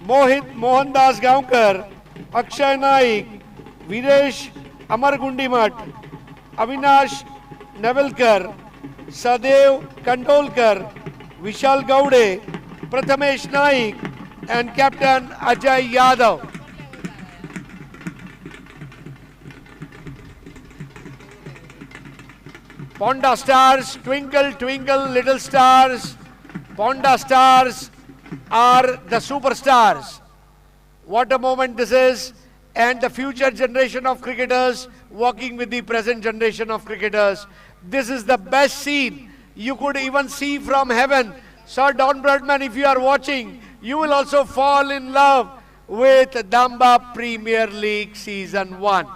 Mohit Mohandas Gaonkar, Akshay Naik, Viresh Amargundimat, Avinash Navalkar, Sadev Kandolkar, Vishal Gaude, Prathamesh Naik, and Captain Ajay Yadav. Ponda Stars, twinkle, twinkle, little stars. Ponda Stars are the superstars. What a moment this is. And the future generation of cricketers working with the present generation of cricketers. This is the best scene you could even see from heaven. Sir Don Bradman, if you are watching, you will also fall in love with Dambab Premier League Season 1.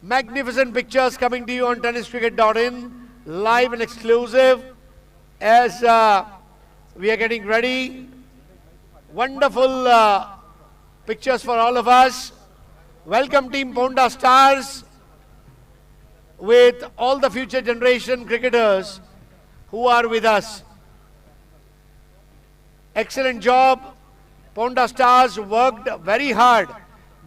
Magnificent pictures coming to you on TennisCricket.in, live and exclusive as we are getting ready. Wonderful pictures for all of us. Welcome Team Ponda Stars with all the future generation cricketers who are with us. Excellent job. Ponda Stars worked very hard.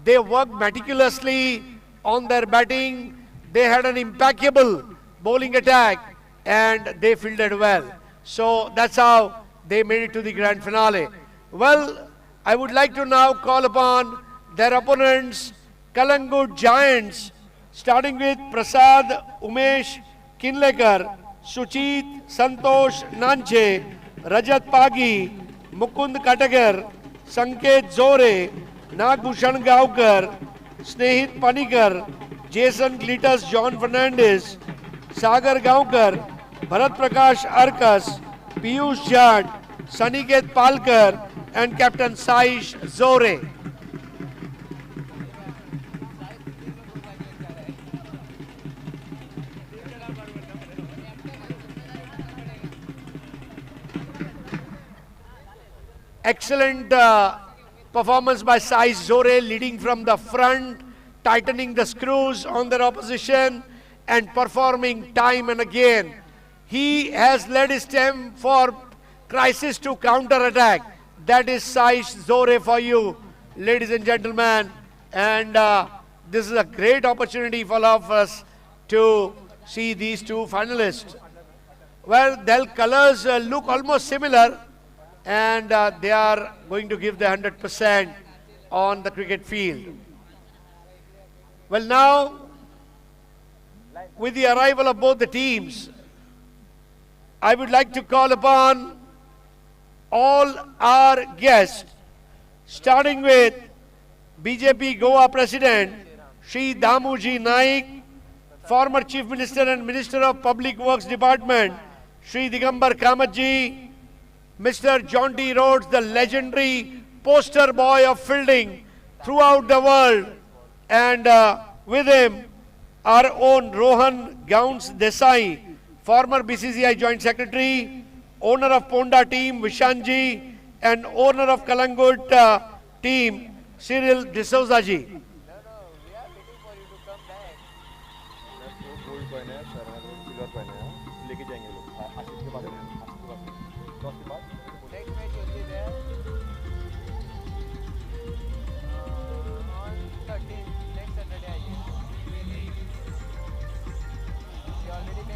They worked meticulously on their batting. They had an impeccable bowling attack and they fielded well. So that's how they made it to the grand finale. Well, I would like to now call upon their opponents, Kalangut Giants, starting with Prasad Umesh Kinlekar, Suchit Santosh Nanche, Rajat Pagi, Mukund Katagar, Sanket Zore, Nagbhushan Gaonkar, Snehit Panikar, Jason Cletus John Fernandez, Sagar Gaonkar, Bharat Prakash Arkas, Piyush Jad, Saniket Palkar, and Captain Saish Zore. Excellent performance by Saish Zore, leading from the front, tightening the screws on their opposition and performing time and again. He has led his team for crisis to counter-attack. That is Saish Zore for you, ladies and gentlemen. And this is a great opportunity for all of us to see these two finalists. Well, their colors look almost similar, and they are going to give the 100% on the cricket field. Well, now, with the arrival of both the teams, I would like to call upon all our guests, starting with BJP Goa President Shri Damu Naik, former Chief Minister and Minister of Public Works Department Shri Digambar Kamatji, Mr. Jonty Rhodes, the legendary poster boy of fielding throughout the world, and with him our own Rohan Gauns Desai, former BCCI Joint Secretary, owner of Ponda team Vishanji, and owner of Kalangut team Cyril D'Souza ji.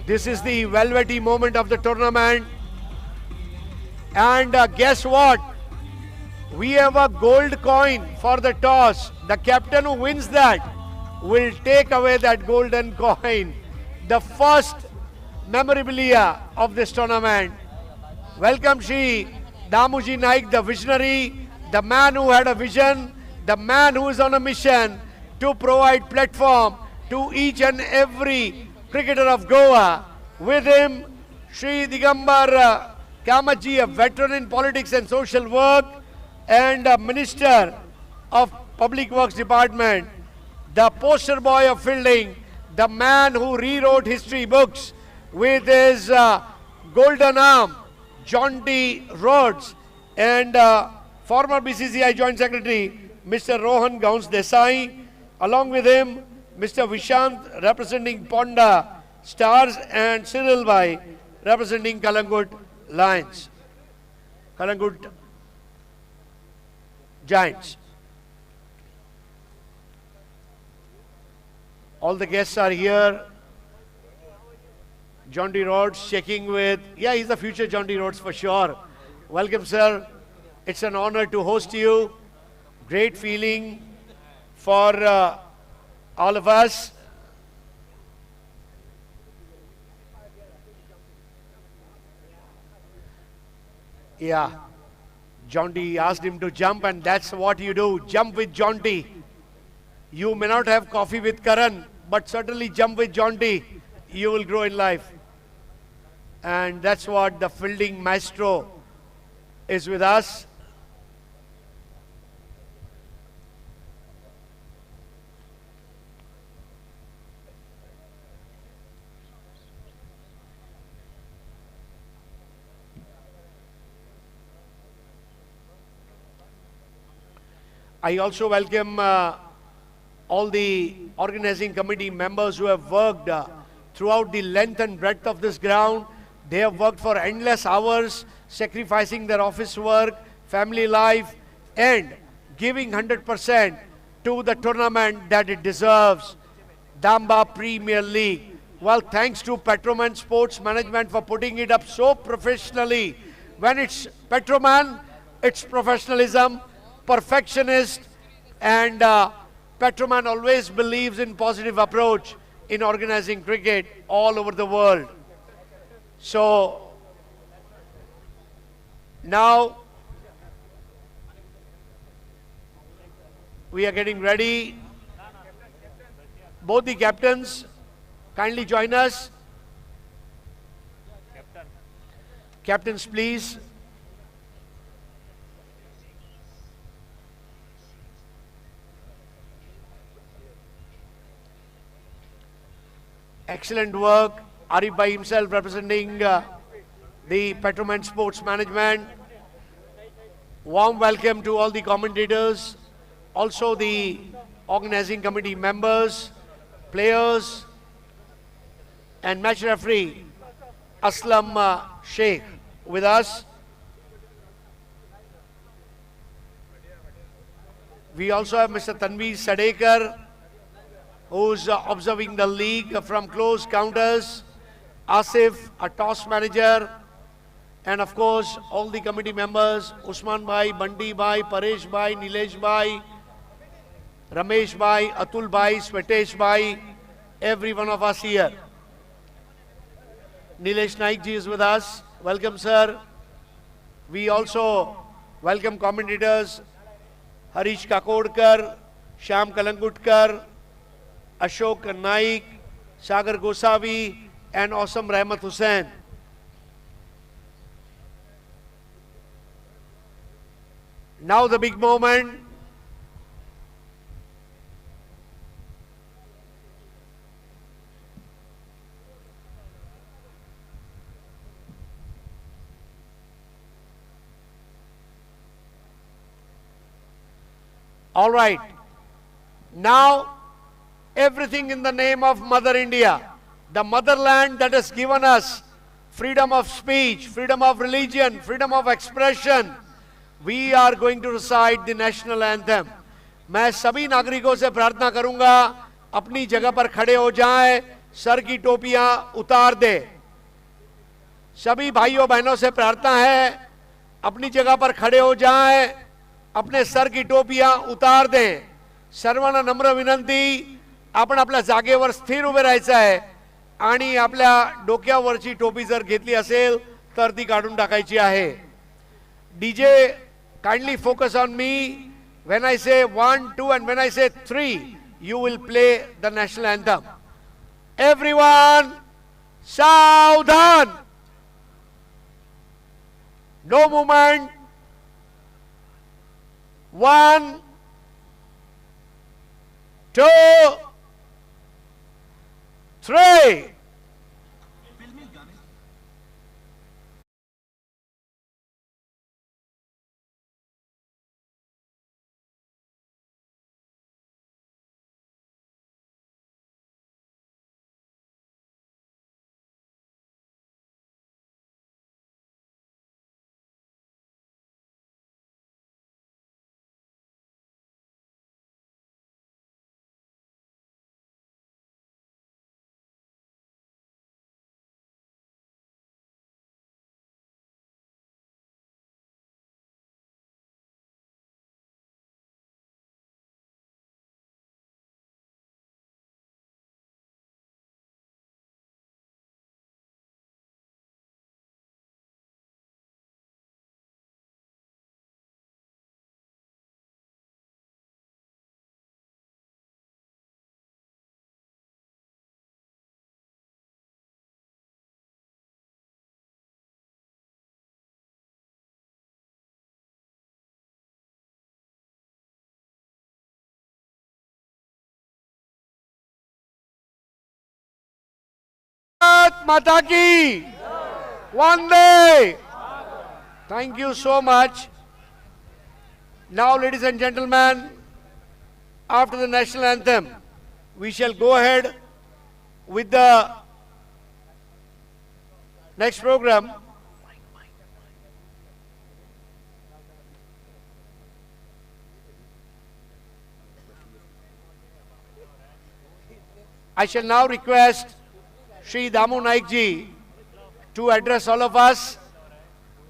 This is the velvety moment of the tournament. And guess what? We have a gold coin for the toss. The captain who wins that will take away that golden coin. The first memorabilia of this tournament. Welcome Shri Damuji Naik, the visionary, the man who had a vision, the man who is on a mission to provide platform to each and every cricketer of Goa. With him, Shri Digambar Kamatji, a veteran in politics and social work, and a Minister of Public Works Department, the poster boy of fielding, the man who rewrote history books with his golden arm, Jonty Rhodes, and former BCCI Joint Secretary, Mr. Rohan Gauns Desai, along with him, Mr. Vishant representing Ponda Stars, and Cyril Bhai representing Kalangut Lions. Kalangut Giants. All the guests are here. Jonty Rhodes checking with, yeah, he's the future Jonty Rhodes for sure. Welcome, sir. It's an honor to host you. Great feeling for all of us. Yeah, Jonty asked him to jump, and that's what you do. Jump with Jonty. You may not have coffee with Karan, but certainly jump with Jonty. You will grow in life. And that's what the fielding maestro is with us. I also welcome all the organizing committee members who have worked throughout the length and breadth of this ground. They have worked for endless hours, sacrificing their office work, family life, and giving 100% to the tournament that it deserves, Dambab Premier League. Well, thanks to Petroman Sports Management for putting it up so professionally. When it's Petroman, it's professionalism, perfectionist, and Petroman always believes in positive approach in organizing cricket all over the world. So now we are getting ready. Both the captains, kindly join us. Captains, please. Excellent work. Arif Bhai himself representing the Petroman Sports Management. Warm welcome to all the commentators, also the organizing committee members, players, and match referee Aslam Sheikh with us. We also have Mr. Tanveer Sadekar, who's observing the league from close counters, Asif, a toss manager, and of course all the committee members, Usman Bhai, Bandi Bhai, Paresh Bhai, Nilesh Bhai, Ramesh Bhai, Atul Bhai, Swetesh Bhai, every one of us here. Nilesh Naik ji is with us. Welcome, sir. We also welcome commentators Harish Kakodkar, Shyam Kalangutkar, Ashok Naik, Sagar Gosavi, and Awesome Rahmat Hussain. Now the big moment. All right. Now, everything in the name of Mother India, the motherland that has given us freedom of speech, freedom of religion, freedom of expression. We are going to recite the national anthem. मैं सभी नागरिकों से प्रार्थना करूंगा, अपनी जगह पर खड़े हो जाएं, सर की टोपियां उतार दें. सभी भाइयों बहनों से प्रार्थना है, अपनी जगह पर खड़े हो जाएं, अपने सर की टोपियां उतार दें. सर्वांना नम्र विनंती, आपण आपल्या जागेवर स्थिर उभे राहायचं आहे आणि आपल्या डोक्यावरची टोपी जर घेतली असेल तर ती काढून टाकायची आहे. DJ, kindly focus on me. When I say 1, 2 and when I say 3, you will play the national anthem. Everyone, Saudhan! No movement. 1, 2, 3. Mata ki! Vande! Thank you so much. Now, ladies and gentlemen, after the national anthem, we shall go ahead with the next program. I shall now request Shri Damu Naik ji to address all of us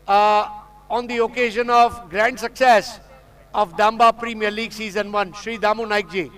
on the occasion of grand success of Dambab Premier League Season 1. Shri Damu Naik ji.